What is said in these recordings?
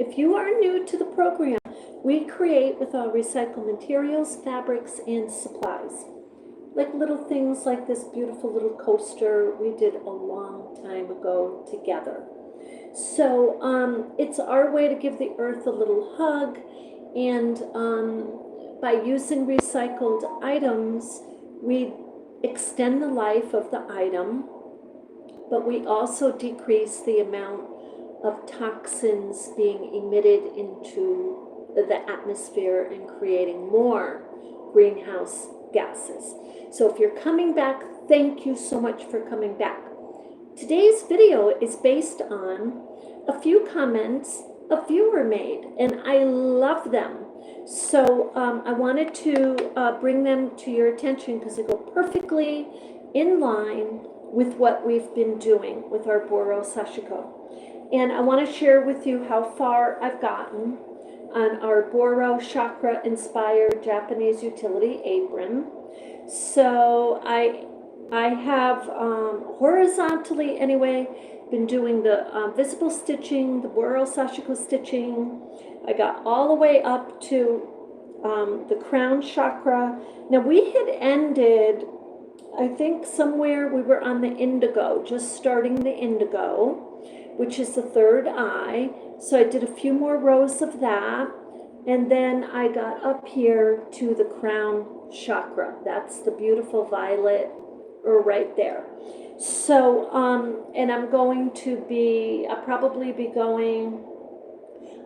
If you are new to the program, we create with our recycled materials, fabrics, and supplies. Like little things like this beautiful little coaster we did a long time ago together. So it's our way to give the earth a little hug, and by using recycled items, we extend the life of the item, but we also decrease the amount of toxins being emitted into the atmosphere and creating more greenhouse gases. So if you're coming back, thank you so much for coming back. Today's video is based on a few comments a viewer made, and I love them. So I wanted to bring them to your attention because they go perfectly in line with what we've been doing with our Boro Sashiko. And I want to share with you how far I've gotten on our Boro Chakra Inspired Japanese Utility Apron. So I have horizontally anyway been doing the visible stitching, the Boro Sashiko stitching. I got all the way up to the crown chakra. Now we had ended, I think somewhere we were on the indigo, just starting the indigo, which is the third eye. So I did a few more rows of that, and then I got up here to the crown chakra. That's the beautiful violet right there. So and I'm going to be, I'll probably be going,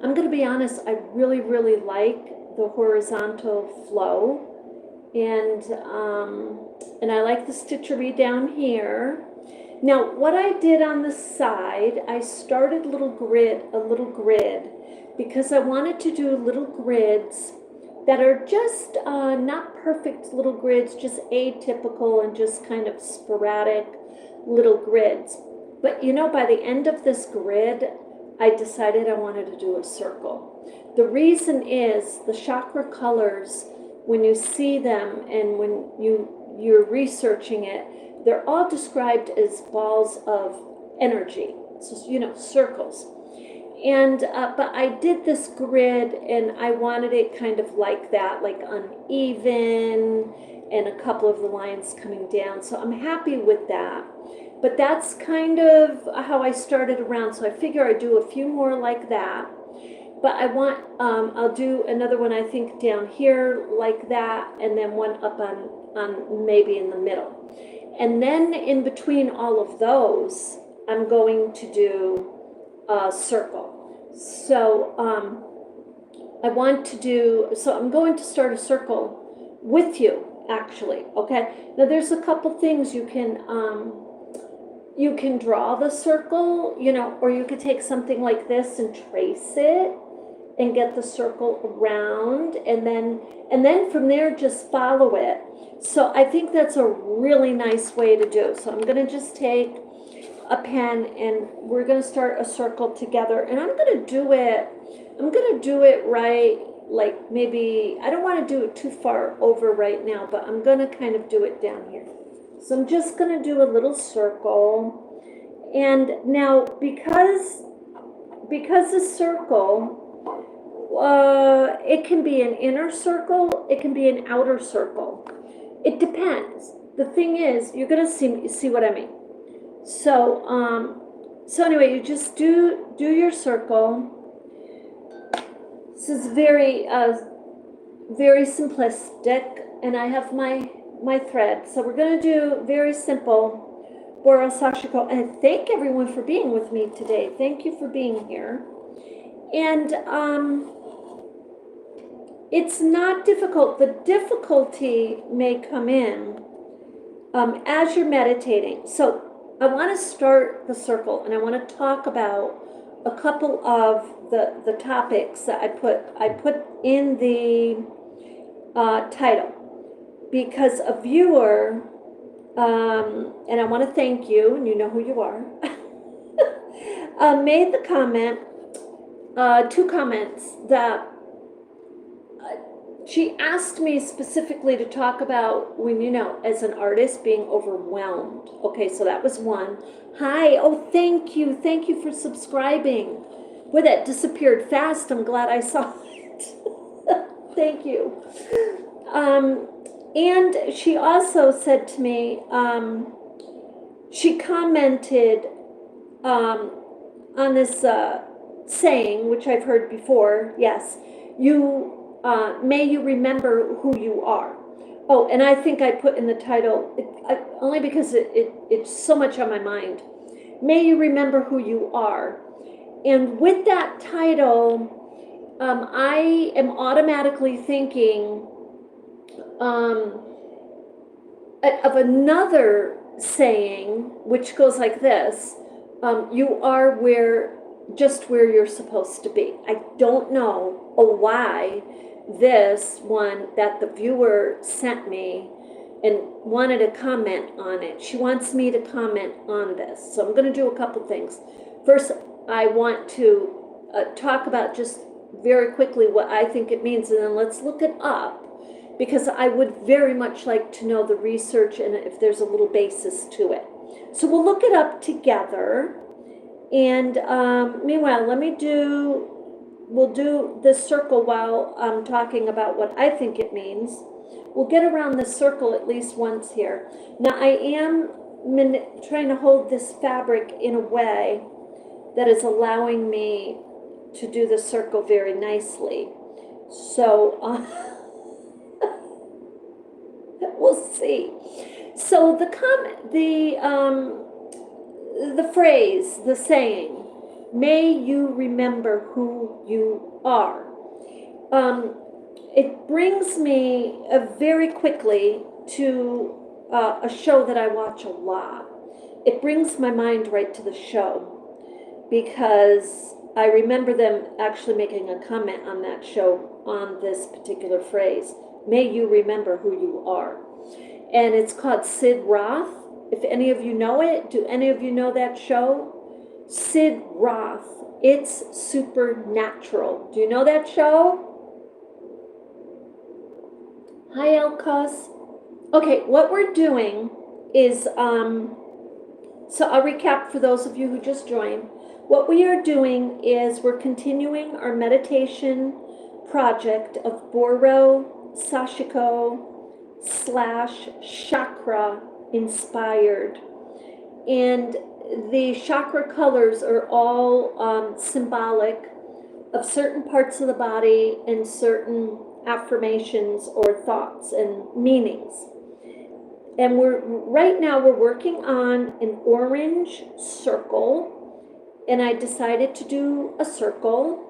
I'm going to be honest, I really like the horizontal flow, and I like the stitchery down here. Now what I did on the side, I started a little grid, because I wanted to do little grids that are just not perfect little grids, just atypical and just kind of sporadic little grids. But you know, by the end of this grid, I decided I wanted to do a circle. The reason is the chakra colors, when you see them and when you're researching it, they're all described as balls of energy, so you know, circles. And but I did this grid, and I wanted it kind of like that, like uneven, and a couple of the lines coming down. So I'm happy with that. But that's kind of how I started around. So I figure I'd do a few more like that. But I want, I'll do another one, I think, down here like that, and then one up on maybe in the middle. And then in between all of those, I'm going to do a circle. So I want to do, so I'm going to start a circle with you, actually, okay? Now there's a couple things you can draw the circle, you know, or you could take something like this and trace it and get the circle around, and then from there just follow it. So I think that's a really nice way to do. So I'm going to just take a pen and we're going to start a circle together, and I'm going to do it right, like maybe, I don't want to do it too far over right now, but I'm going to kind of do it down here. So I'm just going to do a little circle. And now because the circle, it can be an inner circle, it can be an outer circle. It depends. The thing is, you're going to see what I mean. So, so anyway, you just do your circle. This is very simplistic, and I have my thread. So we're going to do very simple Boro Sashiko, and thank everyone for being with me today. Thank you for being here. And it's not difficult. The difficulty may come in as you're meditating. So I want to start the circle, and I want to talk about a couple of the topics that I put in the title, because a viewer, and I want to thank you, and you know who you are, made the comment, two comments, that she asked me specifically to talk about when, you know, as an artist, being overwhelmed. Okay, so that was one. Hi, oh, thank you for subscribing. Boy, that disappeared fast. I'm glad I saw it. Thank you. And she also said to me, she commented on this saying, which I've heard before. Yes, may you remember who you are. Oh, and I think I put in the title, only because it's so much on my mind. May you remember who you are. And with that title, I am automatically thinking of another saying, which goes like this: you are just where you're supposed to be. I don't know why this one that the viewer sent me and wanted to comment on it. She wants me to comment on this. So I'm going to do a couple things. First, I want to talk about just very quickly what I think it means, and then let's look it up, because I would very much like to know the research and if there's a little basis to it. So we'll look it up together. And meanwhile, we'll do this circle while I'm talking about what I think it means. We'll get around the circle at least once here. Now, I am trying to hold this fabric in a way that is allowing me to do the circle very nicely. So we'll see. So the phrase, the saying, may you remember who you are. It brings me very quickly to a show that I watch a lot. It brings my mind right to the show, because I remember them actually making a comment on that show on this particular phrase, may you remember who you are. And it's called Sid Roth. If any of you know it, do any of you know that show? Sid Roth. It's Supernatural. Do you know that show? Hi, Elkos. Okay, what we're doing is, so I'll recap for those of you who just joined. What we are doing is we're continuing our meditation project of Boro Sashiko / chakra inspired. And the chakra colors are all symbolic of certain parts of the body and certain affirmations or thoughts and meanings. And right now we're working on an orange circle, and I decided to do a circle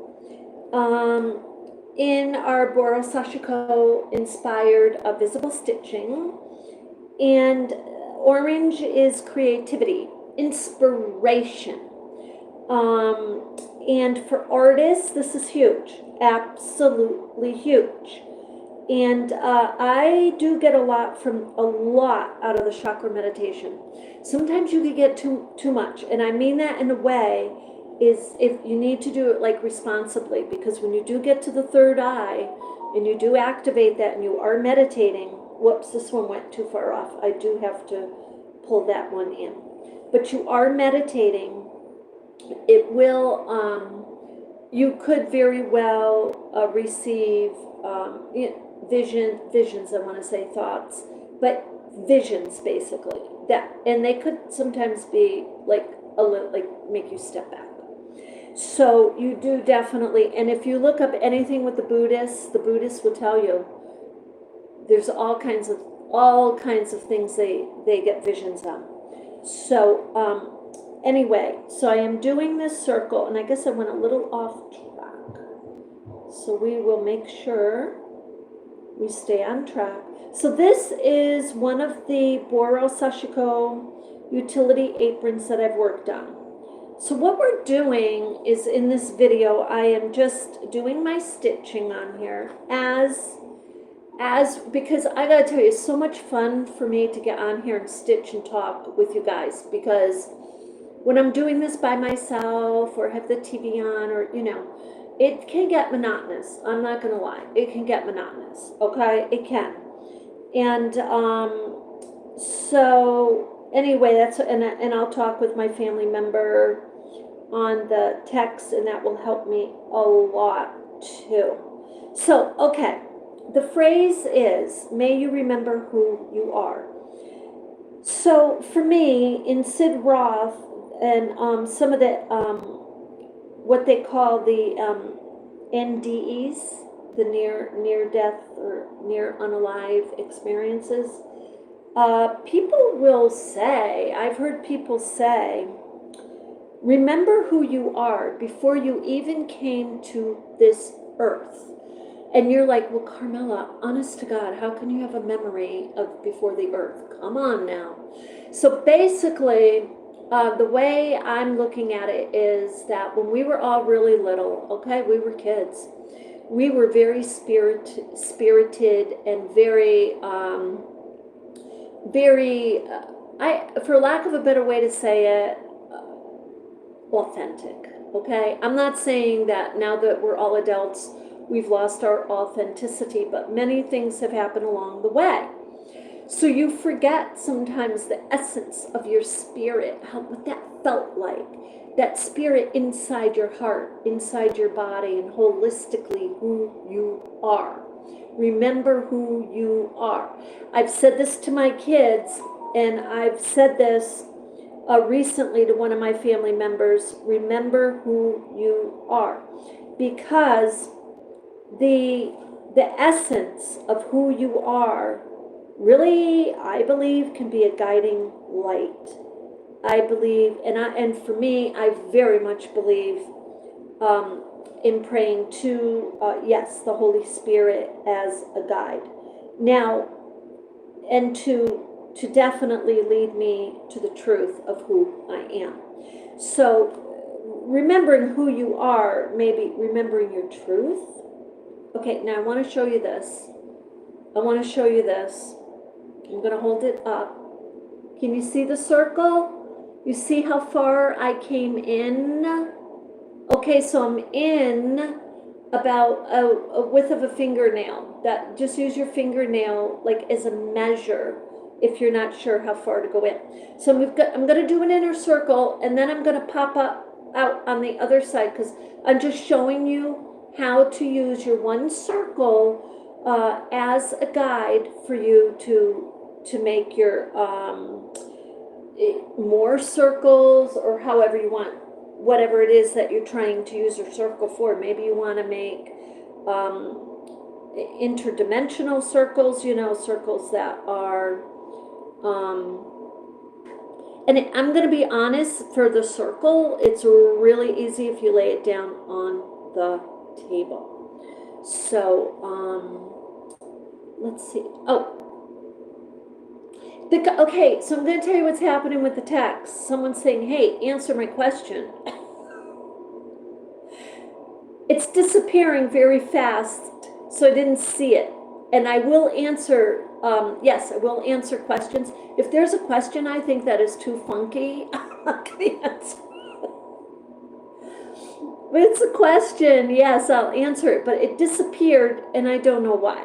in our Boro Sashiko inspired visible stitching. And orange is creativity, inspiration. And for artists, this is huge, absolutely huge. And I do get a lot out of the chakra meditation. Sometimes you can get too much, and I mean that in a way is if you need to do it like responsibly, because when you do get to the third eye and you do activate that and you are meditating, whoops, this one went too far off. I do have to pull that one in. But you are meditating. It will, you could very well receive visions, I want to say thoughts, but visions basically. And they could sometimes be like a little, like make you step back. So you do definitely, and if you look up anything with the Buddhists will tell you there's all kinds of things they get visions on. So anyway, so I am doing this circle, and I guess I went a little off track. So we will make sure we stay on track. So this is one of the Boro Sashiko utility aprons that I've worked on. So what we're doing is, in this video, I am just doing my stitching on here because I gotta tell you, it's so much fun for me to get on here and stitch and talk with you guys, because when I'm doing this by myself or have the TV on, or it can get monotonous. I'm not gonna lie, it can get monotonous. Okay, it can. And so anyway, and I'll talk with my family member on the text, and that will help me a lot too. So, okay, the phrase is, may you remember who you are. So for me, in Sid Roth and some of the, what they call the NDEs, the near death or near unalive experiences, people will say, I've heard people say, remember who you are before you even came to this earth. And you're like, well, Carmella, honest to God, how can you have a memory of before the earth? Come on now. So basically, the way I'm looking at it is that when we were all really little, okay, we were kids. We were very spirited and very, for lack of a better way to say it, authentic, okay? I'm not saying that now that we're all adults, we've lost our authenticity, but many things have happened along the way. So you forget sometimes the essence of your spirit, what that felt like, that spirit inside your heart, inside your body, and holistically who you are. Remember who you are. I've said this to my kids, and I've said this recently to one of my family members, remember who you are. Because the essence of who you are really, I believe, can be a guiding light. I believe, and for me, I very much believe in praying to, yes, the Holy Spirit as a guide. Now, and to definitely lead me to the truth of who I am. So remembering who you are, maybe remembering your truth. Okay, now I want to show you this. I want to show you this. I'm going to hold it up. Can you see the circle? You see how far I came in? Okay, so I'm in about a width of a fingernail. That, just use your fingernail like as a measure if you're not sure how far to go in. So I'm going to do an inner circle, and then I'm going to pop up out on the other side, because I'm just showing you how to use your one circle as a guide for you to make your more circles, or however you want, whatever it is that you're trying to use your circle for. Maybe you want to make interdimensional circles, circles that are and I'm going to be honest, for the circle, it's really easy if you lay it down on the table. So, let's see. Oh, okay, so I'm going to tell you what's happening with the text. Someone's saying, hey, answer my question. It's disappearing very fast, so I didn't see it. And I will answer, yes, I will answer questions. If there's a question I think that is too funky, I'm not going to answer. But it's a question, yes, I'll answer it. But it disappeared, and I don't know why.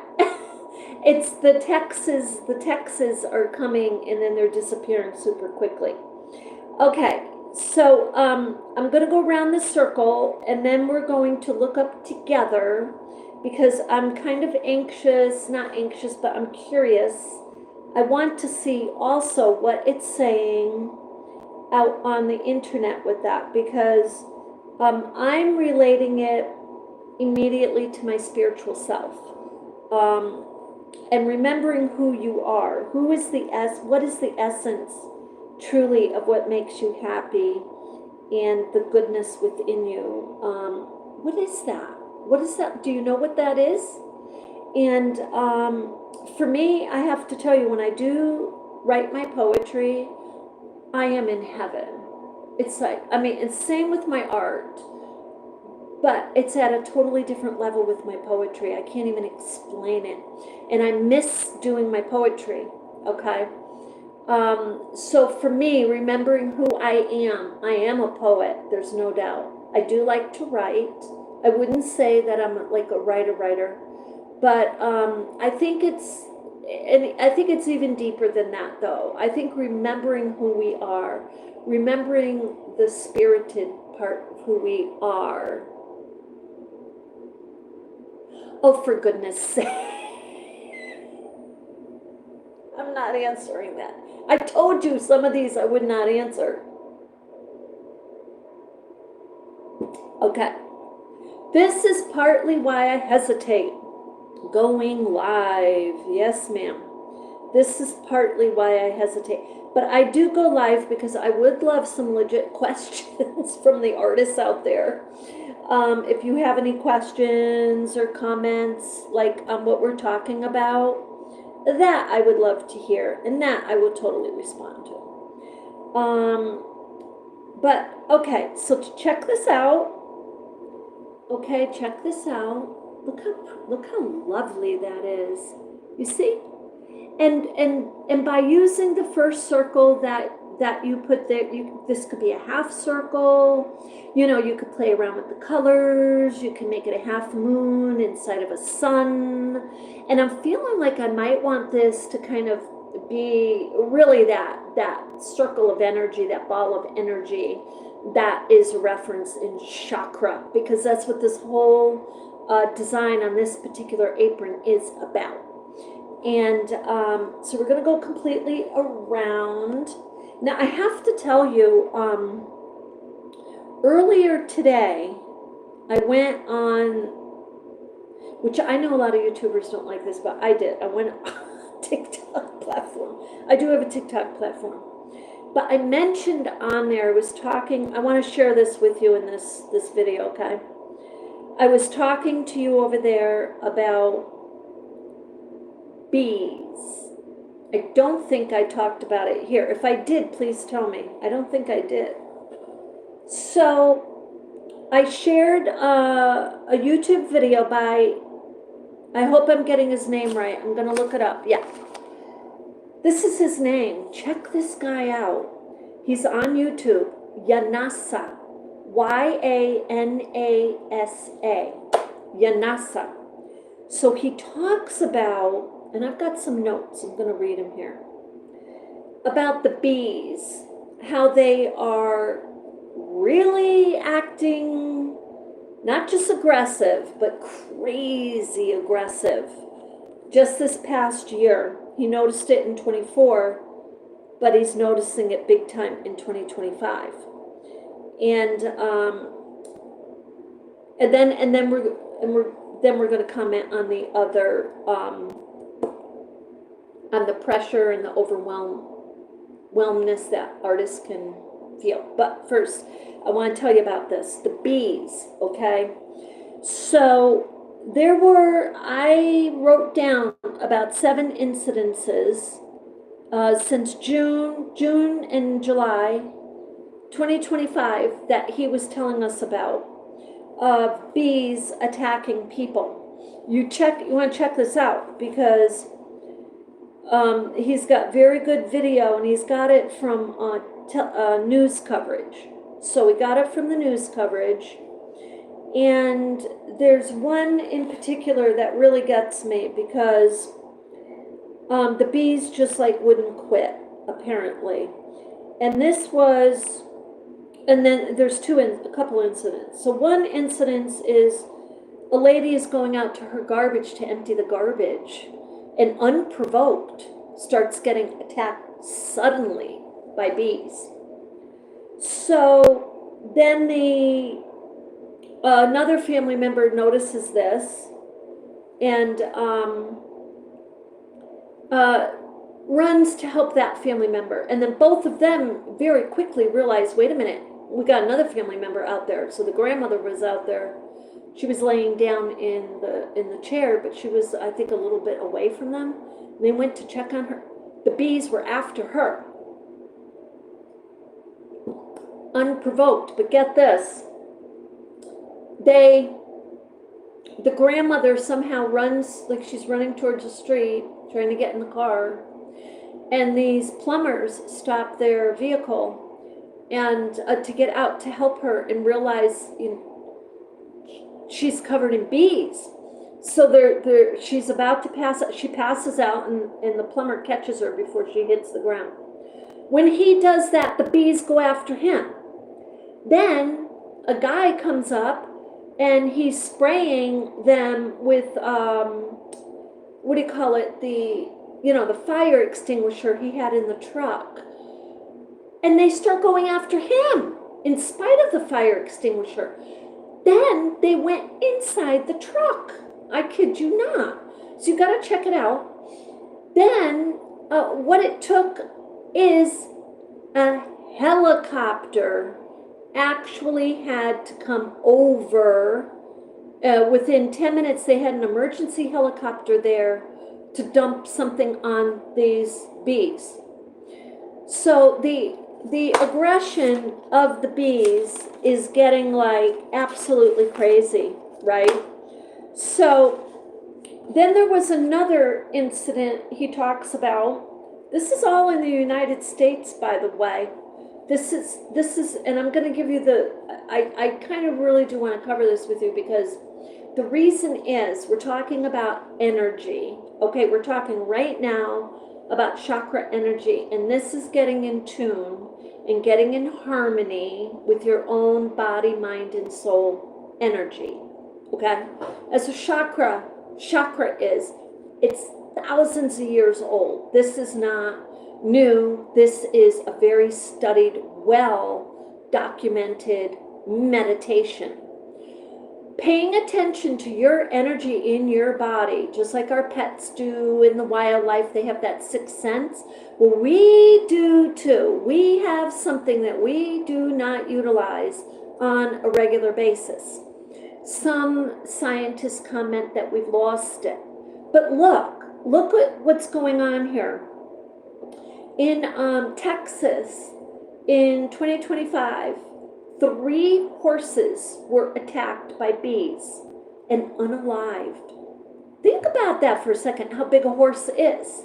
It's the texts are coming, and then they're disappearing super quickly. Okay, so I'm going to go around the circle, and then we're going to look up together, because I'm kind of anxious, not anxious, but I'm curious. I want to see also what it's saying out on the internet with that, because I'm relating it immediately to my spiritual self. And remembering who you are. What is the essence truly of what makes you happy and the goodness within you? What is that? What is that? Do you know what that is? And for me, I have to tell you, when I do write my poetry, I am in heaven. It's like, it's same with my art, but it's at a totally different level with my poetry. I can't even explain it. And I miss doing my poetry, okay? So for me, remembering who I am a poet, there's no doubt. I do like to write. I wouldn't say that I'm like a writer, but I think it's even deeper than that, though. I think remembering who we are, remembering the spirited part of who we are. Oh, for goodness sake. I'm not answering that. I told you some of these I would not answer. Okay. This is partly why I hesitate going live. Yes, ma'am. This is partly why I hesitate. But I do go live because I would love some legit questions from the artists out there. If you have any questions or comments, like on what we're talking about, that I would love to hear, and that I will totally respond to. But okay, so to check this out. Okay, check this out. Look how lovely that is. You see? And by using the first circle that you put there, this could be a half circle. You know, you could play around with the colors. You can make it a half moon inside of a sun. And I'm feeling like I might want this to kind of be really that circle of energy, that ball of energy that is referenced in chakra, because that's what this whole design on this particular apron is about. And so we're going to go completely around. Now I have to tell you, earlier today I went on, which I know a lot of YouTubers don't like this, but I did. I went on a TikTok platform. I do have a TikTok platform. But I mentioned on there, I was talking, I want to share this with you in this video, okay? I was talking to you over there about bees. I don't think I talked about it here. If I did, please tell me. I don't think I did. So I shared a YouTube video by, I hope I'm getting his name right. I'm going to look it up. Yeah. This is his name. Check this guy out. He's on YouTube. Yanasa. Y-A-N-A-S-A. Yanasa. So he talks about, and I've got some notes. I'm going to read them here. About the bees. How they are really acting, not just aggressive, but crazy aggressive. Just this past year. He noticed it in 24, but he's noticing it big time in 2025. And then we're going to comment on the other on the pressure and the overwhelmness that artists can feel. But first, I want to tell you about this, the bees, okay? So I wrote down about 7 incidences since June and July 2025 that he was telling us about of bees attacking people. You want to check this out because he's got very good video, and he's got it from news coverage. So we got it from the news coverage. And there's one in particular that really gets me because the bees just like wouldn't quit, apparently. And this was, and then there's a couple incidents. So one incident is a lady is going out to her garbage to empty the garbage, and unprovoked starts getting attacked suddenly by bees. So then another family member notices this and runs to help that family member. And then both of them very quickly realize, wait a minute, we got another family member out there. So the grandmother was out there. She was laying down in the chair, but she was, I think, a little bit away from them. And they went to check on her. The bees were after her. Unprovoked. But get this. The grandmother somehow runs, like she's running towards the street, trying to get in the car. And these plumbers stop their vehicle and to get out to help her, and realize, she's covered in bees. So she's about to pass out. She passes out, and the plumber catches her before she hits the ground. When he does that, the bees go after him. Then a guy comes up and he's spraying them with, what do you call it? The fire extinguisher he had in the truck. And they start going after him in spite of the fire extinguisher. Then they went inside the truck. I kid you not. So you got to check it out. Then what it took is a helicopter actually had to come over. Within 10 minutes, they had an emergency helicopter there to dump something on these bees. So the aggression of the bees is getting like absolutely crazy, right? So then there was another incident he talks about. This is all in the United States, by the way. This is, and I'm going to give you I kind of really do want to cover this with you because the reason is we're talking about energy. Okay, we're talking right now about chakra energy, and this is getting in tune and getting in harmony with your own body, mind, and soul energy. Okay, as a chakra is, it's thousands of years old. This is not new. This is a very studied, well documented meditation. Paying attention to your energy in your body, just like our pets do in the wildlife, they have that sixth sense. Well, we do too. We have something that we do not utilize on a regular basis. Some scientists comment that we've lost it. But look at what's going on here. In Texas, in 2025, 3 horses were attacked by bees and unalived. Think about that for a second, how big a horse is.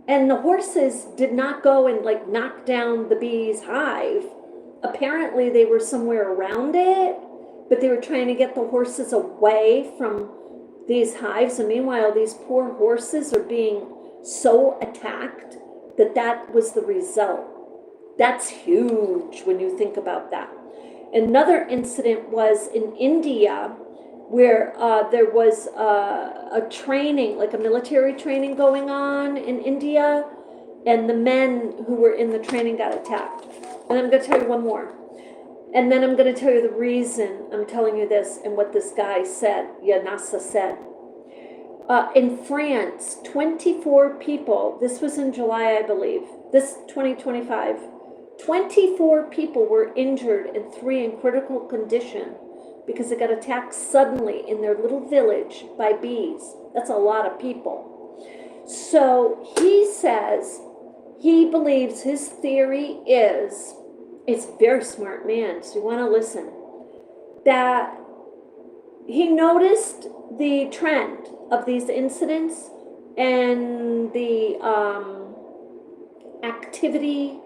And the horses did not go and like knock down the bee's hive. Apparently they were somewhere around it, but they were trying to get the horses away from these hives. And meanwhile, these poor horses are being so attacked that was the result. That's huge when you think about that. Another incident was in India where there was a training, like a military training going on in India, and the men who were in the training got attacked. And I'm going to tell you one more. And then I'm going to tell you the reason I'm telling you this and what this guy said, Yanasa said. In France, 24 people, this was in July, I believe, this 2025, 24 people were injured and 3 in critical condition because they got attacked suddenly in their little village by bees. That's a lot of people. So he says, he believes, his theory is, it's a very smart man, so you want to listen, that he noticed the trend of these incidents and the activity,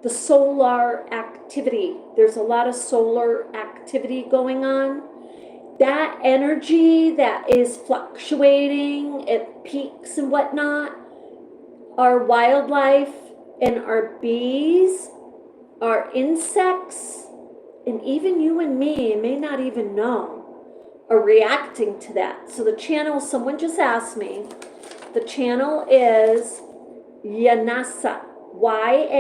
the solar activity. There's a lot of solar activity going on. That energy that is fluctuating, it peaks and whatnot, our wildlife and our bees, our insects, and even you and me may not even know, are reacting to that. So the channel, someone just asked me, the channel is Yanasa, Yanasa.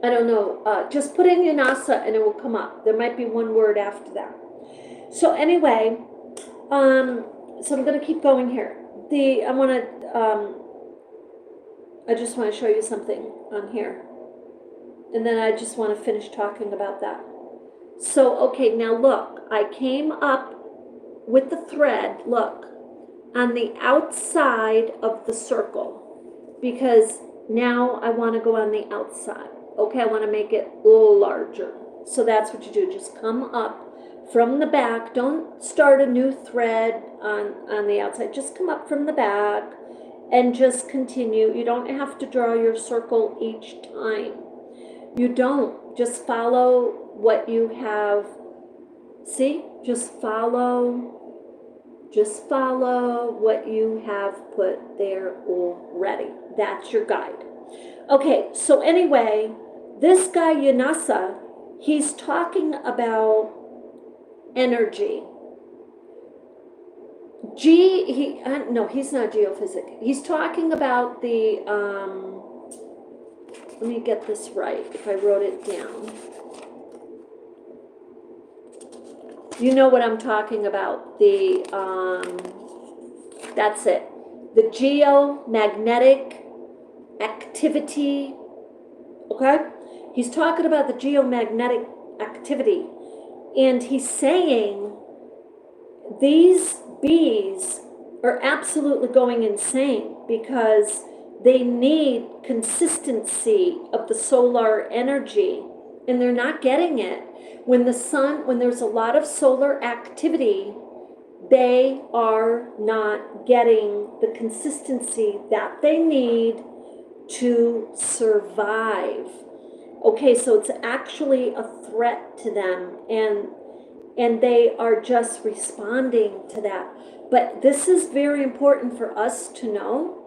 I don't know, just put in Yanasa and it will come up. There might be one word after that. So anyway, so I'm going to keep going here. I just want to show you something on here. And then I just want to finish talking about that. So, okay, now look, I came up with the thread, look, on the outside of the circle, because now I want to go on the outside. Okay, I want to make it a little larger. So that's what you do. Just come up from the back. Don't start a new thread on the outside. Just come up from the back and just continue. You don't have to draw your circle each time. You don't. Just follow what you have. See? Just follow what you have put there already. That's your guide. Okay, so anyway, this guy Yanasa, he's talking about energy. No, he's not geophysic. He's talking about the, let me get this right, if I wrote it down. You know what I'm talking about, that's it. The geomagnetic activity, okay? He's talking about the geomagnetic activity, and he's saying these bees are absolutely going insane because they need consistency of the solar energy, and they're not getting it. When there's a lot of solar activity, they are not getting the consistency that they need to survive. Okay, so it's actually a threat to them, and they are just responding to that. But this is very important for us to know,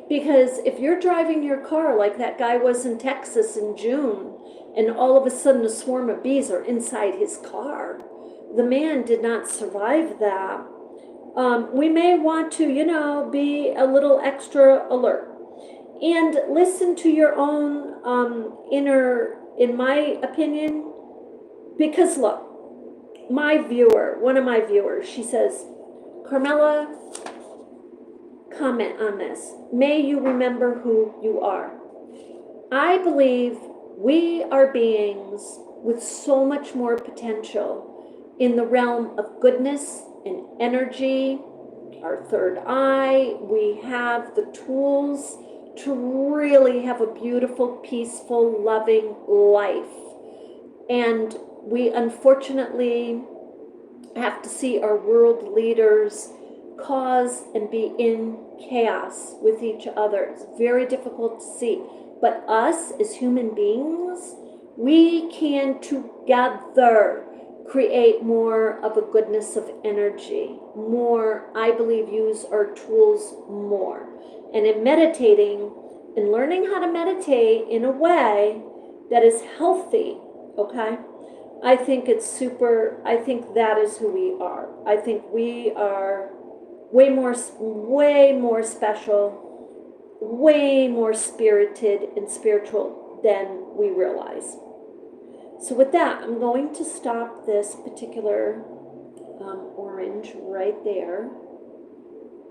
because if you're driving your car like that guy was in Texas in June, and all of a sudden a swarm of bees are inside his car, the man did not survive that. We may want to, be a little extra alert and listen to your own inner, in my opinion, because look, one of my viewers, she says, Carmella, comment on this. May you remember who you are. I believe we are beings with so much more potential in the realm of goodness and energy, our third eye. We have the tools to really have a beautiful, peaceful, loving life. And we unfortunately have to see our world leaders cause and be in chaos with each other. It's very difficult to see. But us as human beings, we can together create more of a goodness of energy, more, I believe, use our tools more. And in meditating and learning how to meditate in a way that is healthy, okay? I think that is who we are. I think we are way more special, way more spirited and spiritual than we realize. So with that, I'm going to stop this particular orange right there.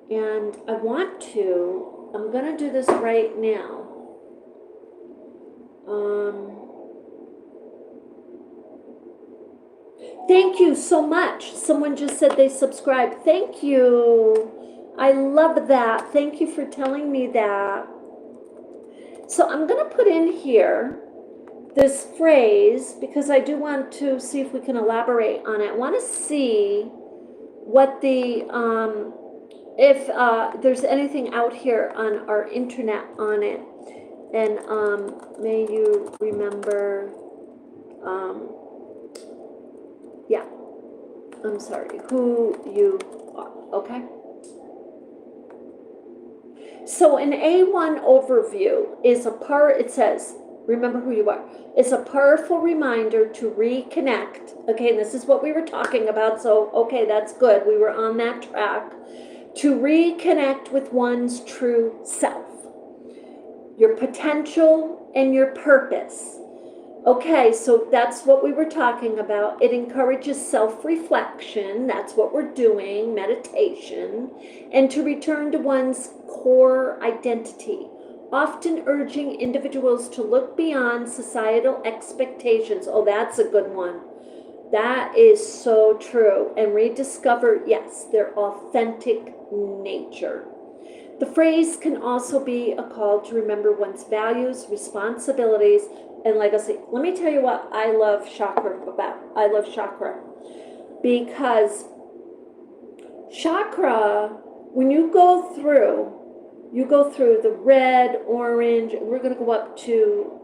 And I'm going to do this right now. Thank you so much. Someone just said they subscribed. Thank you. I love that. Thank you for telling me that. So I'm going to put in here this phrase because I do want to see if we can elaborate on it. I want to see what if there's anything out here on our internet on it. And may you remember, I'm sorry, who you are, okay? So an A1 overview is it says, remember who you are. It's a powerful reminder to reconnect. Okay, and this is what we were talking about, so okay, that's good. We were on that track. To reconnect with one's true self, your potential and your purpose. Okay, so that's what we were talking about. It encourages self-reflection. That's what we're doing, meditation, and to return to one's core identity, often urging individuals to look beyond societal expectations. Oh, that's a good one. That is so true. And rediscover, yes, their authentic nature. The phrase can also be a call to remember one's values, responsibilities, and legacy. Let me tell you what I love chakra about. I love chakra because chakra, when you go through the red, orange. We're going to go up to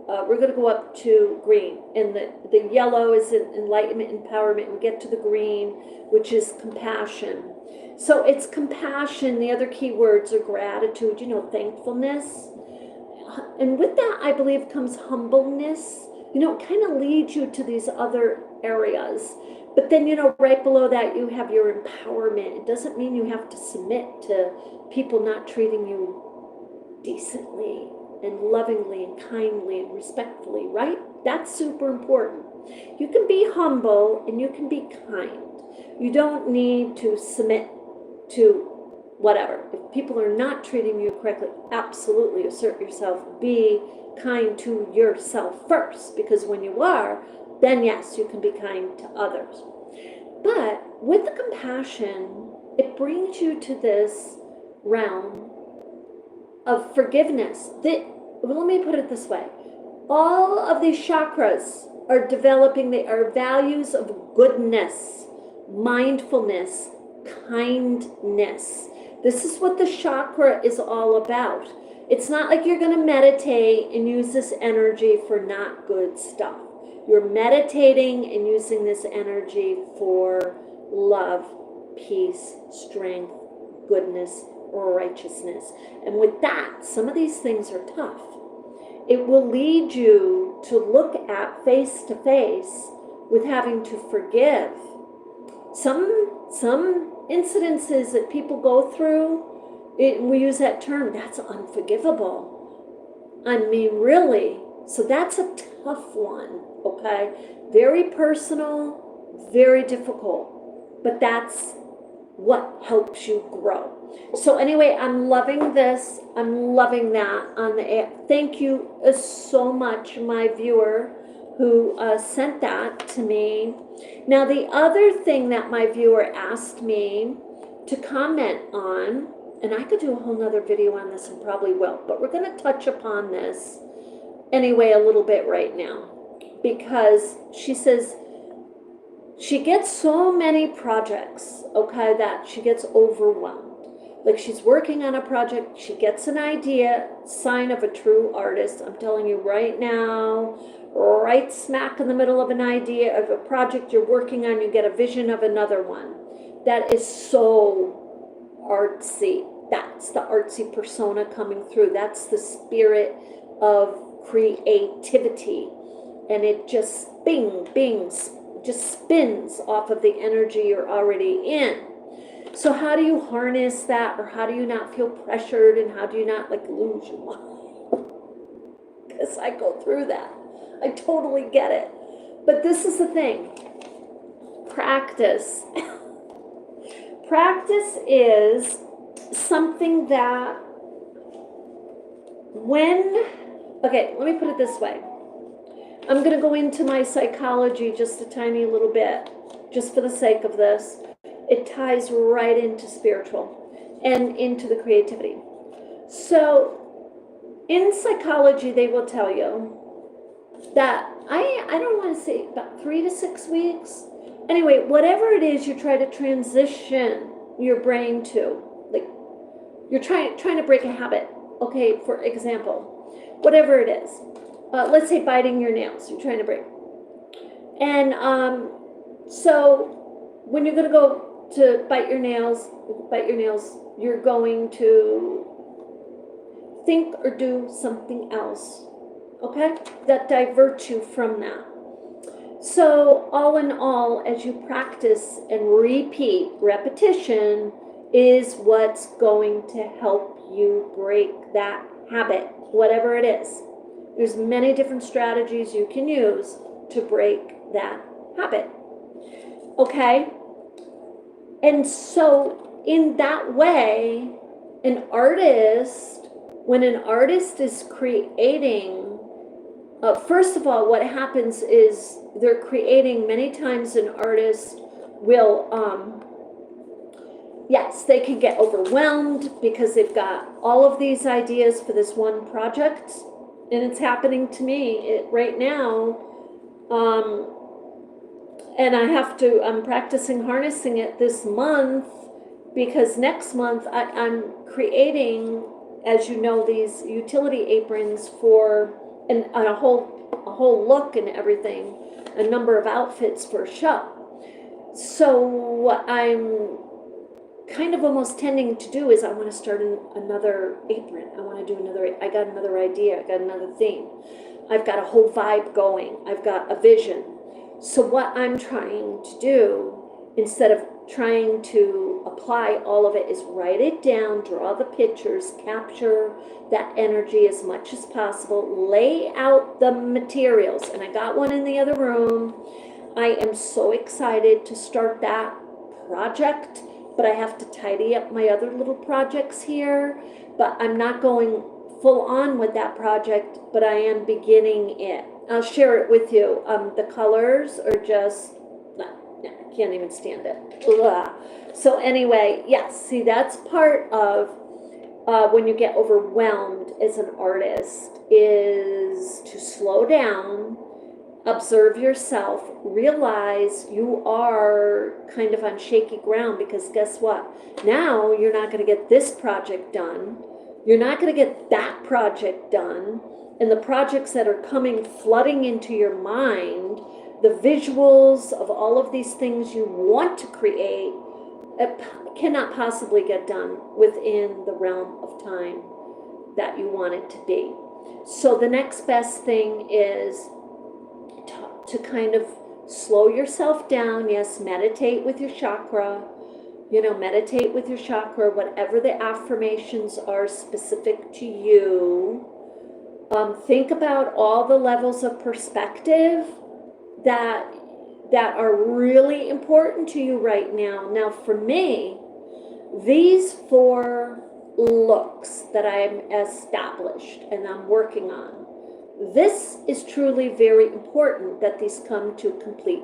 green, and the yellow is enlightenment, empowerment. We get to the green, which is compassion. So it's compassion. The other key words are gratitude, thankfulness, and with that, I believe comes humbleness. You know, it kind of leads you to these other areas. But then, you know, right below that, you have your empowerment. It doesn't mean you have to submit to people not treating you decently and lovingly and kindly and respectfully, right? That's super important. You can be humble and you can be kind. You don't need to submit to whatever. If people are not treating you correctly, absolutely assert yourself. Be kind to yourself first, because when you are, then yes, you can be kind to others. But with the compassion, it brings you to this realm of forgiveness. Let me put it this way. All of these chakras are developing, they are values of goodness, mindfulness, kindness. This is what the chakra is all about. It's not like you're going to meditate and use this energy for not good stuff. You're meditating and using this energy for love, peace, strength, goodness, or righteousness. And with that, some of these things are tough. It will lead you to look at face to face with having to forgive. Some incidences that people go through, we use that term, that's unforgivable. I mean, really. So that's a tough one, okay? Very personal, very difficult, but that's what helps you grow. So anyway, I'm loving this. I'm loving that on the air. Thank you so much, my viewer who sent that to me. Now, the other thing that my viewer asked me to comment on, and I could do a whole nother video on this and probably will, but we're going to touch upon this anyway a little bit right now, because she says she gets so many projects, okay, that she gets overwhelmed. Like she's working on a project, she gets an idea, sign of a true artist. I'm telling you right now, right smack in the middle of an idea of a project you're working on, you get a vision of another one. That is so artsy. That's the artsy persona coming through. That's the spirit of creativity. And it just just spins off of the energy you're already in. So how do you harness that, or how do you not feel pressured, and how do you not like lose your mind? Because I go through that. I totally get it. But this is the thing. Practice. Practice is something that okay, let me put it this way. I'm going to go into my psychology just a tiny little bit, just for the sake of this. It ties right into spiritual and into the creativity. So in psychology, they will tell you that I don't want to say about 3 to 6 weeks. Anyway, whatever it is you try to transition your brain to, like you're trying to break a habit. Okay, for example, whatever it is. Let's say biting your nails, you're trying to break. And so when you're going to go to bite your nails, you're going to think or do something else, okay? That diverts you from that. So all in all, as you practice and repeat, repetition is what's going to help you break that habit, whatever it is. There's many different strategies you can use to break that habit. Okay? And so in that way, when an artist is creating, first of all, what happens is they're creating, many times an artist will, yes, they can get overwhelmed because they've got all of these ideas for this one project. And it's happening to me right now. And I'm practicing harnessing it this month, because next month I'm creating, as you know, these utility aprons for a whole look and everything, a number of outfits for a show. So I'm kind of almost tending to do is I want to start another apron. I want to do I got another idea. I got another theme. I've got a whole vibe going. I've got a vision. So what I'm trying to do, instead of trying to apply all of it, is write it down, draw the pictures, capture that energy as much as possible, lay out the materials. And I got one in the other room. I am so excited to start that project, but I have to tidy up my other little projects here. But I'm not going full on with that project, but I am beginning it. I'll share it with you. The colors are just, I can't even stand it. Ugh. So anyway, yes, see, that's part of when you get overwhelmed as an artist, is to slow down, observe yourself, realize you are kind of on shaky ground, because guess what? Now you're not going to get this project done. You're not going to get that project done. And the projects that are coming flooding into your mind, the visuals of all of these things you want to create, cannot possibly get done within the realm of time that you want it to be. So the next best thing is to kind of slow yourself down. Yes, meditate with your chakra. Meditate with your chakra, whatever the affirmations are specific to you. Think about all the levels of perspective that are really important to you right now. Now, for me, these 4 looks that I'm established and I'm working on, this is truly very important that these come to complete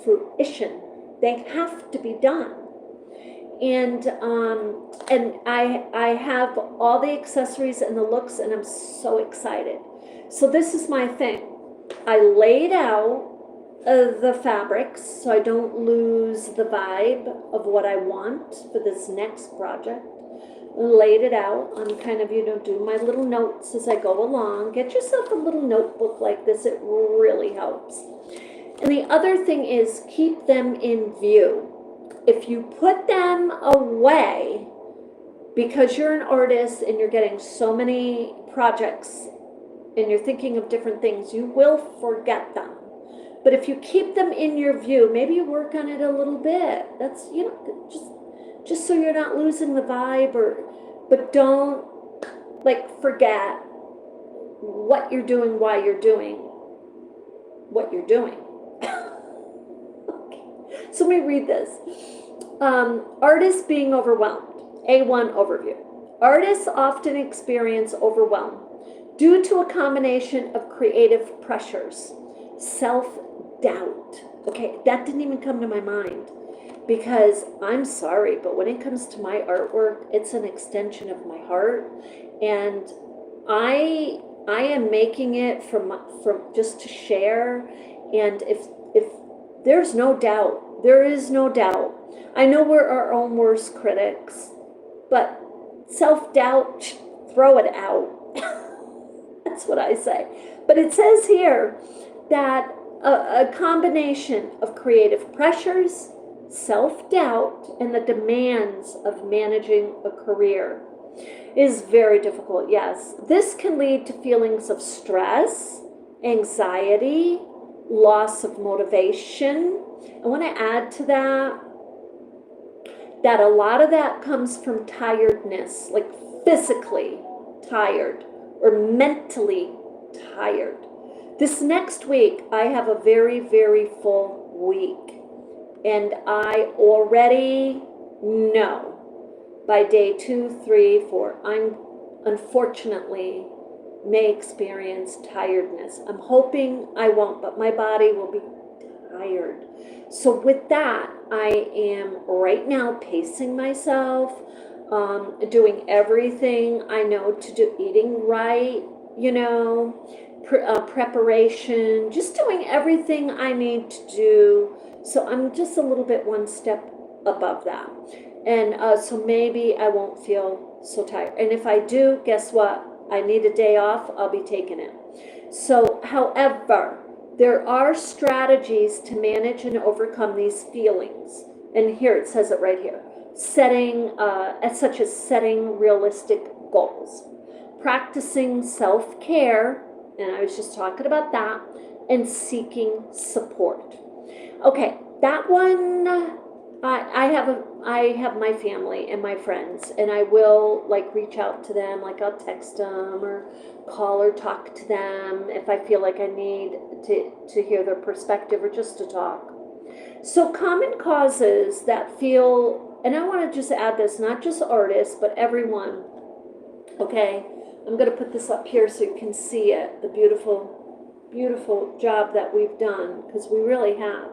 fruition. They have to be done. And I have all the accessories and the looks, and I'm so excited. So this is my thing. I laid out the fabrics so I don't lose the vibe of what I want for this next project. Laid it out. I'm kind of, do my little notes as I go along. Get yourself a little notebook like this. It really helps. And the other thing is, keep them in view. If you put them away because you're an artist and you're getting so many projects and you're thinking of different things, you will forget them. But if you keep them in your view, maybe you work on it a little bit. That's, just so you're not losing the vibe, but don't forget what you're doing, why you're doing what you're doing. Okay. So let me read this. Artists being overwhelmed. A1 overview. Artists often experience overwhelm due to a combination of creative pressures, self-doubt. Okay, that didn't even come to my mind, because I'm sorry, but when it comes to my artwork, it's an extension of my heart, and I am making it from just to share. And if there's no doubt, there is no doubt. I know we're our own worst critics, but self-doubt, throw it out. That's what I say. But it says here that a combination of creative pressures, self-doubt, and the demands of managing a career is very difficult. Yes, this can lead to feelings of stress, anxiety, loss of motivation. I want to add to that a lot of that comes from tiredness, like physically tired or mentally tired. This next week, I have a very, very full week, and I already know by day 2, 3, 4, I'm unfortunately may experience tiredness. I'm hoping I won't, but my body will be tired. So with that, I am right now pacing myself, doing everything I know to do, eating right, preparation, just doing everything I need to do. So I'm just a little bit one step above that. And so maybe I won't feel so tired. And if I do, guess what? I need a day off, I'll be taking it. So, however, there are strategies to manage and overcome these feelings. and here it says it right here, such as setting realistic goals, practicing self-care, and I was just talking about that, and seeking support. Okay, that one, I have my family and my friends, and I will like reach out to them, like I'll text them or call or talk to them if I feel like I need to hear their perspective or just to talk. So common causes that feel, and I want to just add this, not just artists, but everyone. Okay, I'm going to put this up here so you can see it, the beautiful, beautiful job that we've done, because we really have.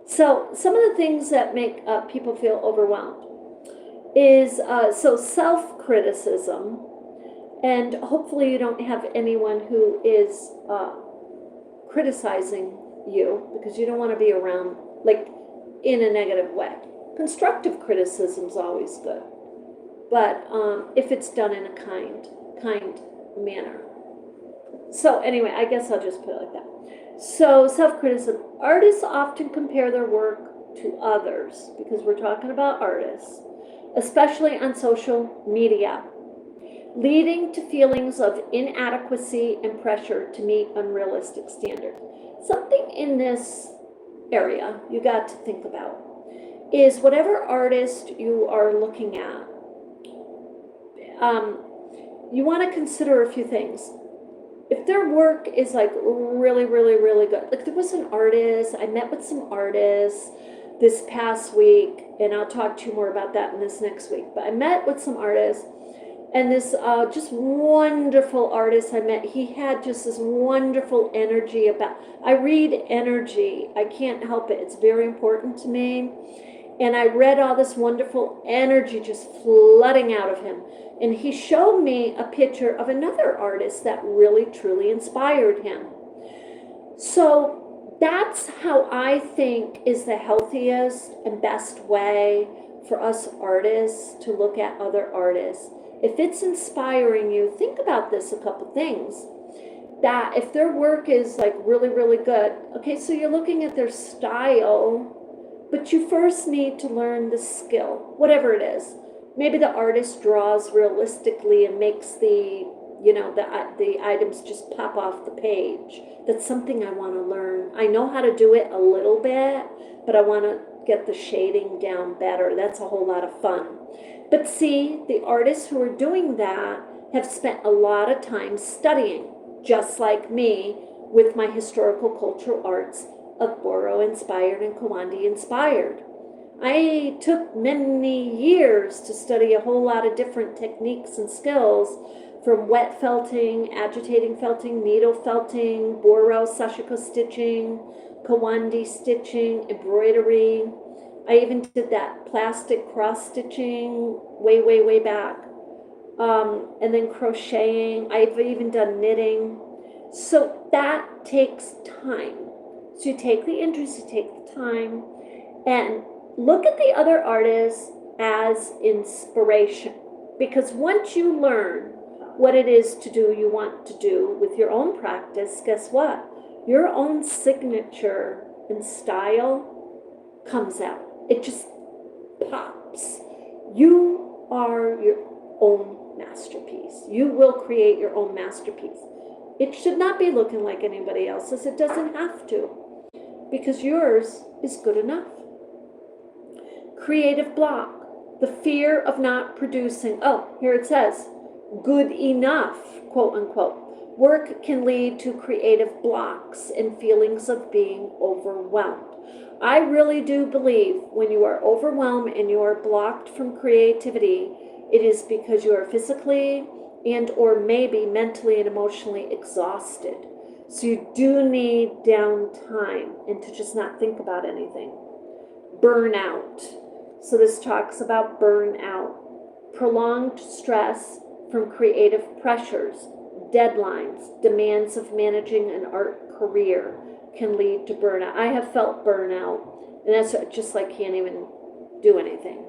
So some of the things that make people feel overwhelmed is, so self-criticism, and hopefully you don't have anyone who is criticizing you, because you don't want to be around, like, in a negative way. Constructive criticism is always good, but if it's done in a kind manner. So anyway, I guess I'll just put it like that. So self-criticism. Artists often compare their work to others, because we're talking about artists, especially on social media, leading to feelings of inadequacy and pressure to meet unrealistic standards. Something in this area you got to think about is whatever artist you are looking at, you want to consider a few things. If their work is like really, really, really good, like there was an artist, I met with some artists this past week, and I'll talk to you more about that in this next week, but I met with some artists, and this just wonderful artist I met, he had just this wonderful energy about, I read energy, I can't help it, it's very important to me. And I read all this wonderful energy just flooding out of him. And he showed me a picture of another artist that really, truly inspired him. So that's how I think is the healthiest and best way for us artists to look at other artists. If it's inspiring you, think about this, a couple things. That if their work is like really, really good, okay, so you're looking at their style, but you first need to learn the skill, whatever it is. Maybe the artist draws realistically and makes the items just pop off the page. That's something I want to learn. I know how to do it a little bit, but I want to get the shading down better. That's a whole lot of fun. But see, the artists who are doing that have spent a lot of time studying, just like me with my historical cultural arts of Boro inspired and Kawandi inspired. I took many years to study a whole lot of different techniques and skills, from wet felting, agitating felting, needle felting, Boro sashiko stitching, Kawandi stitching, embroidery. I even did that plastic cross stitching way, way, way back. And then crocheting. I've even done knitting. So that takes time. So you take the interest, you take the time, and look at the other artists as inspiration. Because once you learn what it is to do you want to do with your own practice, guess what? Your own signature and style comes out. It just pops. You are your own masterpiece. You will create your own masterpiece. It should not be looking like anybody else's. It doesn't have to, because yours is good enough. Creative block. The fear of not producing. Oh, here it says, good enough, quote unquote. Work can lead to creative blocks and feelings of being overwhelmed. I really do believe when you are overwhelmed and you are blocked from creativity, it is because you are physically and or maybe mentally and emotionally exhausted. So you do need downtime and to just not think about anything. Burnout. So this talks about burnout. Prolonged stress from creative pressures, deadlines, demands of managing an art career can lead to burnout. I have felt burnout, and that's just like can't even do anything.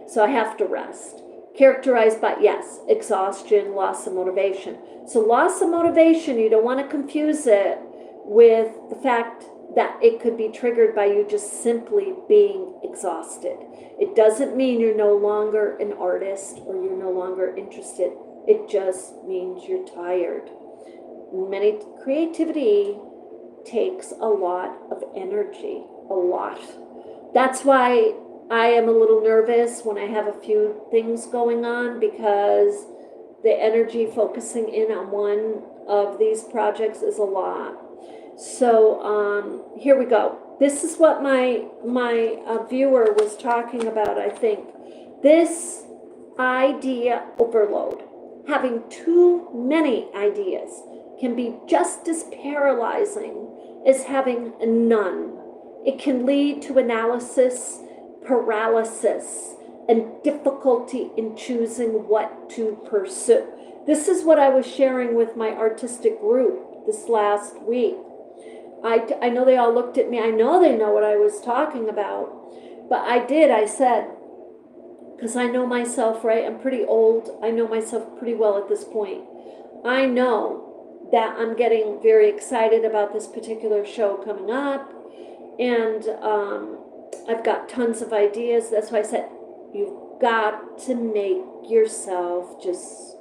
So I have to rest. Characterized by, yes, exhaustion, loss of motivation. So loss of motivation, you don't want to confuse it with the fact that it could be triggered by you just simply being exhausted. It doesn't mean you're no longer an artist or you're no longer interested. It just means you're tired. Creativity takes a lot of energy, a lot. That's why I am a little nervous when I have a few things going on, because the energy focusing in on one of these projects is a lot. So here we go. This is what my viewer was talking about, I think. This idea overload, having too many ideas, can be just as paralyzing as having none. It can lead to analysis paralysis and difficulty in choosing what to pursue. This is what I was sharing with my artistic group this last week. I know they all looked at me. I know they know what I was talking about. But I said, because I know myself, right? I'm pretty old. I know myself pretty well at this point. I know that I'm getting very excited about this particular show coming up. And I've got tons of ideas. That's why I said, you've got to make yourself just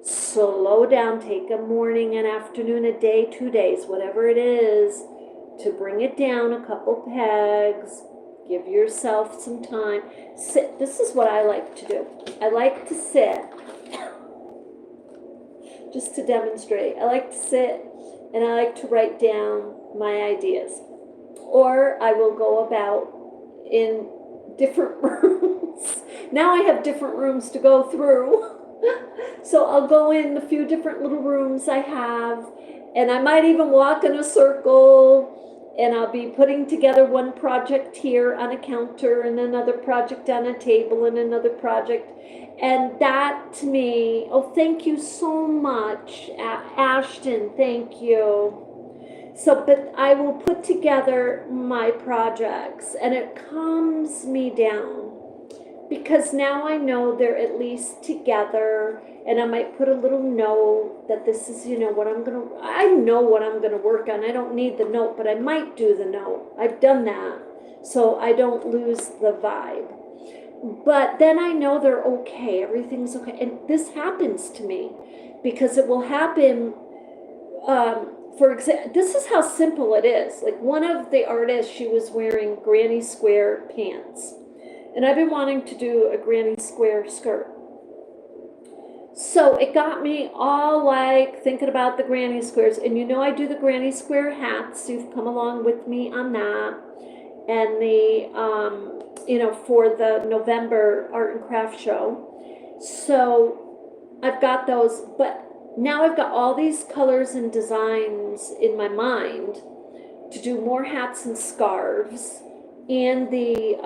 slow down. Take a morning, an afternoon, a day, 2 days, whatever it is, to bring it down a couple pegs. Give yourself some time. Sit. This is what I like to do. I like to sit, just to demonstrate. I like to sit and I like to write down my ideas. Or I will go about in different rooms. Now I have different rooms to go through. So I'll go in a few different little rooms I have, and I might even walk in a circle, and I'll be putting together one project here on a counter and another project on a table and another project. And that to me, oh, thank you so much, Ashton, thank you. So, but I will put together my projects and it calms me down, because now I know they're at least together, and I might put a little note that this is, what I know what I'm gonna work on. I don't need the note, but I might do the note. I've done that, so I don't lose the vibe. But then I know they're okay, everything's okay. And this happens to me because it will happen, for example, this is how simple it is. Like one of the artists, she was wearing granny square pants. And I've been wanting to do a granny square skirt. So it got me all like thinking about the granny squares. And I do the granny square hats. You've come along with me on that. And the, for the November art and craft show. So I've got those, but now I've got all these colors and designs in my mind to do more hats and scarves, and the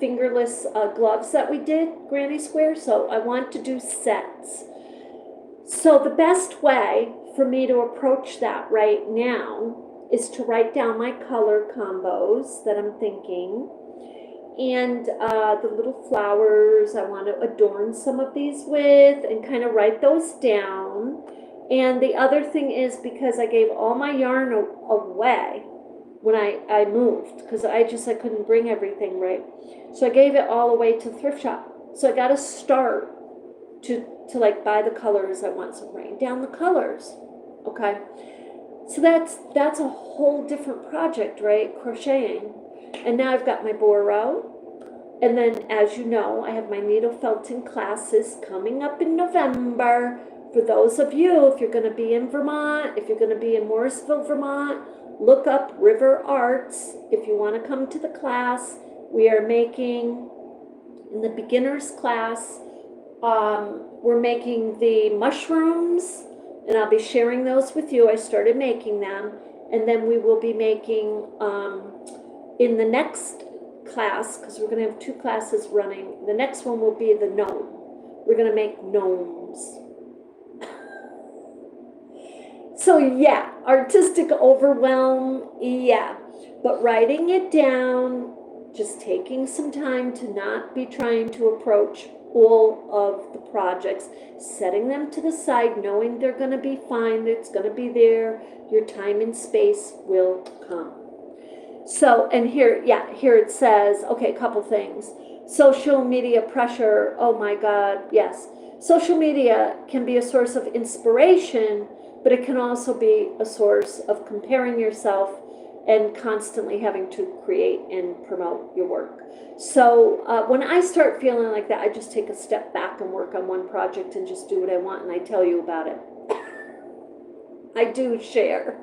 fingerless gloves that we did, granny square. So I want to do sets. So the best way for me to approach that right now is to write down my color combos that I'm thinking, and the little flowers I want to adorn some of these with, and kind of write those down. And the other thing is, because I gave all my yarn away when I moved, because I couldn't bring everything, right? So I gave it all away to thrift shop. So I got to start to like buy the colors I want. So writing down the colors, okay? So that's a whole different project, right? Crocheting. And now I've got my Boro. And then, as you know, I have my needle felting classes coming up in November. For those of you, if you're going to be in Vermont, if you're going to be in Morrisville, Vermont, look up River Arts if you want to come to the class. We are making, in the beginner's class, we're making the mushrooms, and I'll be sharing those with you. I started making them, and then we will be making, in the next class, because we're going to have 2 classes running, the next one will be the gnome. We're going to make gnomes. So yeah, artistic overwhelm, yeah. But writing it down, just taking some time to not be trying to approach all of the projects, setting them to the side, knowing they're going to be fine, it's going to be there, your time and space will come. So, and here it says, okay, a couple things. Social media pressure, oh my God, yes. Social media can be a source of inspiration, but it can also be a source of comparing yourself and constantly having to create and promote your work. So when I start feeling like that, I just take a step back and work on one project and just do what I want, and I tell you about it. I do share,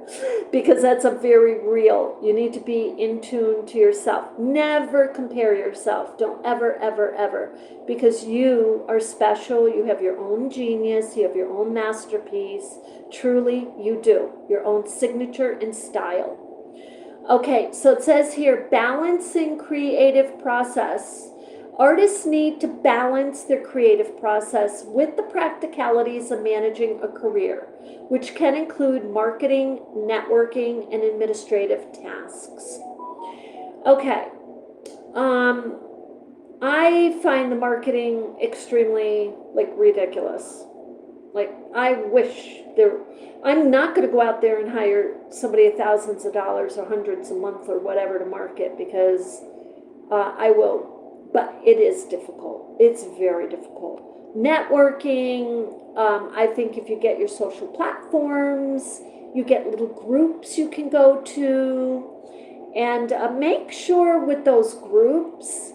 because that's a very real. You need to be in tune to yourself. Never compare yourself. Don't ever, ever, ever, because you are special. You have your own genius. You have your own masterpiece. Truly, you do. Your own signature and style. Okay, so it says here, balancing creative process. Artists need to balance their creative process with the practicalities of managing a career, which can include marketing, networking, and administrative tasks. Okay, I find the marketing extremely, ridiculous. I wish I'm not going to go out there and hire somebody thousands of dollars or hundreds a month or whatever to market, because I will. But it is difficult. It's very difficult. Networking, I think if you get your social platforms, you get little groups you can go to, and make sure with those groups,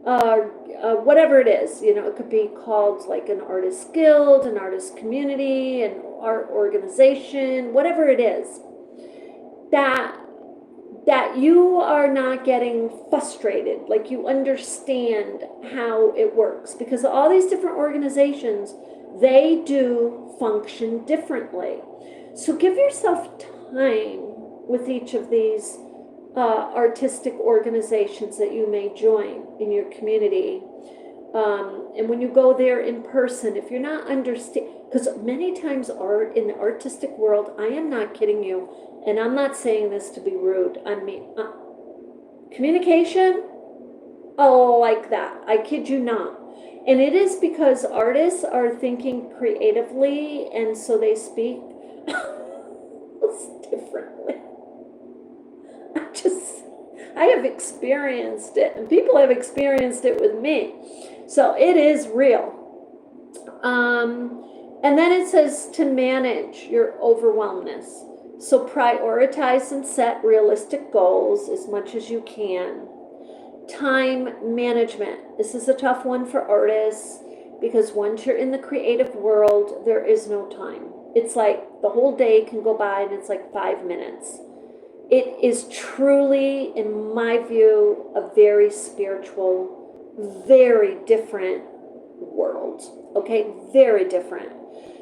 whatever it is, it could be called like an artist guild, an artist community, an art organization, whatever it is, that you are not getting frustrated, like you understand how it works, because all these different organizations, they do function differently. So give yourself time with each of these artistic organizations that you may join in your community. And when you go there in person, if you're not because many times art in the artistic world, I am not kidding you, and I'm not saying this to be rude, I mean, communication, like that, I kid you not. And it is because artists are thinking creatively, and so they speak differently. I have experienced it, and people have experienced it with me. So it is real. And then it says to manage your overwhelmness. So prioritize and set realistic goals as much as you can. Time management. This is a tough one for artists, because once you're in the creative world, there is no time. It's like the whole day can go by and it's like 5 minutes. It is truly, in my view, a very spiritual, very different world. Okay, very different.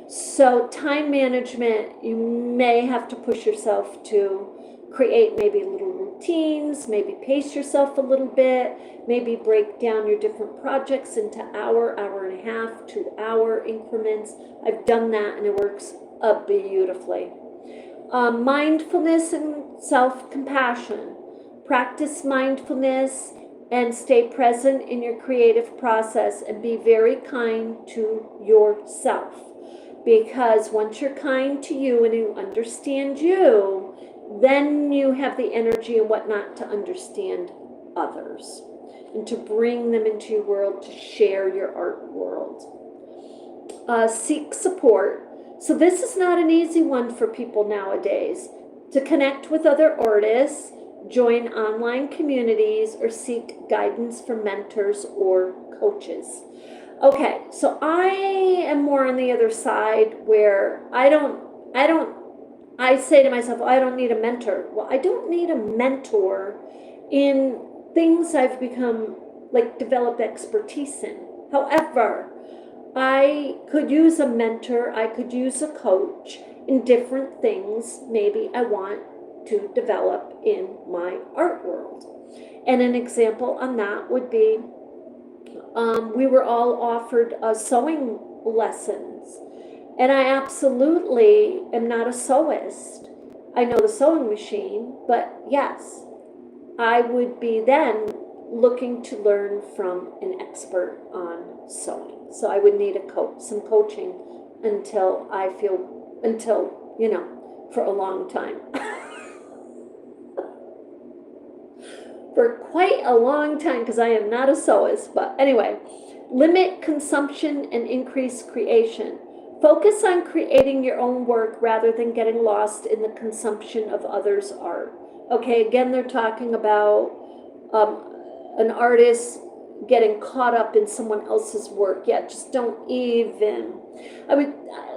So time management, you may have to push yourself to create maybe little routines, maybe pace yourself a little bit, maybe break down your different projects into hour, hour and a half, 2 hour increments. I've done that and it works beautifully. Mindfulness and self-compassion. Practice mindfulness and stay present in your creative process, and be very kind to yourself. Because once you're kind to you and you understand you, then you have the energy and whatnot to understand others and to bring them into your world, to share your art world. Seek support. So this is not an easy one for people nowadays. To connect with other artists, join online communities, or seek guidance from mentors or coaches. Okay, so I am more on the other side, where I say to myself, I don't need a mentor. Well, I don't need a mentor in things I've become, developed expertise in. However, I could use a mentor, I could use a coach in different things maybe I want to develop in my art world. And an example on that would be, we were all offered sewing lessons. And I absolutely am not a sewist. I know the sewing machine, but yes, I would be then looking to learn from an expert on sewing. So I would need some coaching until for a long time. For quite a long time, because I am not a sewist. But anyway, limit consumption and increase creation. Focus on creating your own work rather than getting lost in the consumption of others' art. Okay, again, they're talking about an artist getting caught up in someone else's work. Yeah, just don't even.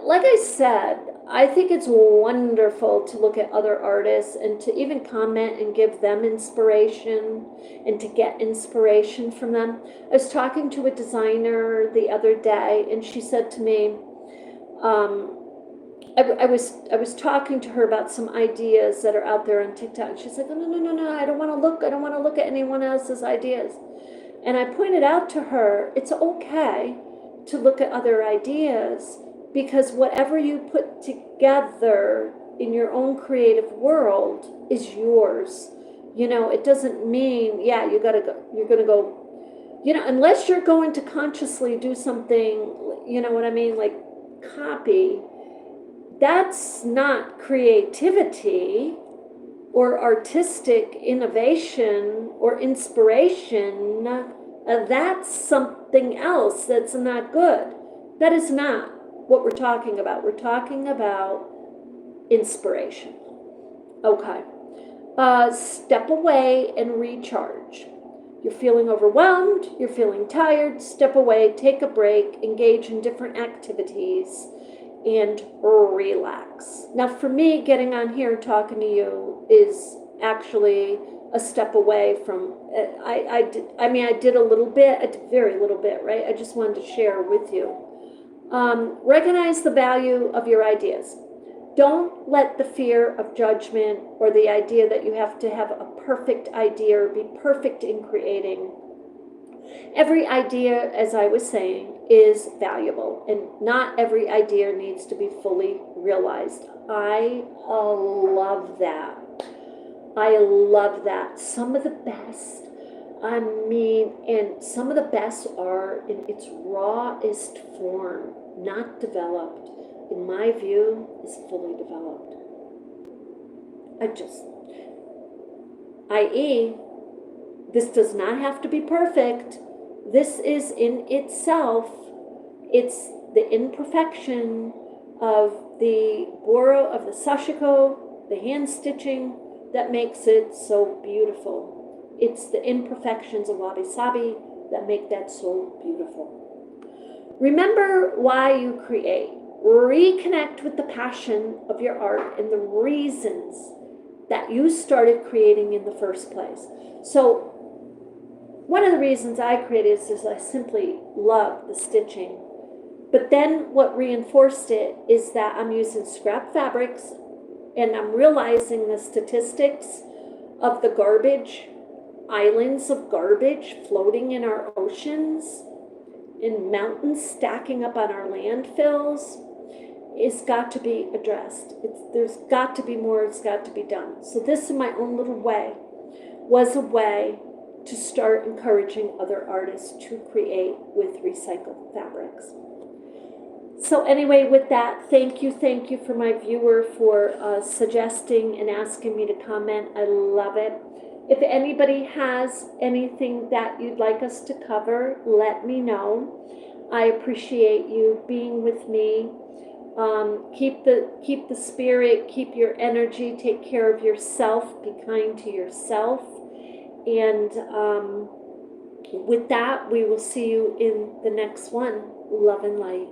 Like I said, I think it's wonderful to look at other artists and to even comment and give them inspiration and to get inspiration from them. I was talking to a designer the other day, and she said to me, I was talking to her about some ideas that are out there on TikTok. She's like, no, I don't want to look at anyone else's ideas. And I pointed out to her, it's okay to look at other ideas, because whatever you put together in your own creative world is yours. It doesn't mean, you're going to go, unless you're going to consciously do something, you know what I mean, like copy. That's not creativity or artistic innovation or inspiration. That's something else that's not good. That is not what we're talking about. We're talking about inspiration. Okay. Step away and recharge. You're feeling overwhelmed, you're feeling tired, step away, take a break, engage in different activities, and relax. Now, for me, getting on here and talking to you is actually a step away from, I did a little bit, I did very little bit, right? I just wanted to share with you. Recognize the value of your ideas. Don't let the fear of judgment or the idea that you have to have a perfect idea or be perfect in creating. Every idea, as I was saying, is valuable, and not every idea needs to be fully realized. I love that. I love that. Some of the best, and some of the best are in its rawest form, not developed. In my view, is fully developed. I.e., this does not have to be perfect. This is in itself, it's the imperfection of the boro, of the sashiko, the hand stitching, that makes it so beautiful. It's the imperfections of wabi-sabi that make that so beautiful. Remember why you create. Reconnect with the passion of your art and the reasons that you started creating in the first place. So one of the reasons I created is I simply love the stitching. But then what reinforced it is that I'm using scrap fabrics, and I'm realizing the statistics of the garbage, islands of garbage floating in our oceans, in mountains stacking up on our landfills, is got to be addressed. There's got to be more, it's got to be done. So this, in my own little way, was a way to start encouraging other artists to create with recycled fabrics. So anyway, with that, thank you for my viewer for suggesting and asking me to comment. I love it. If anybody has anything that you'd like us to cover, let me know. I appreciate you being with me. Keep the spirit, keep your energy, take care of yourself, be kind to yourself. And with that, we will see you in the next one. Love and light.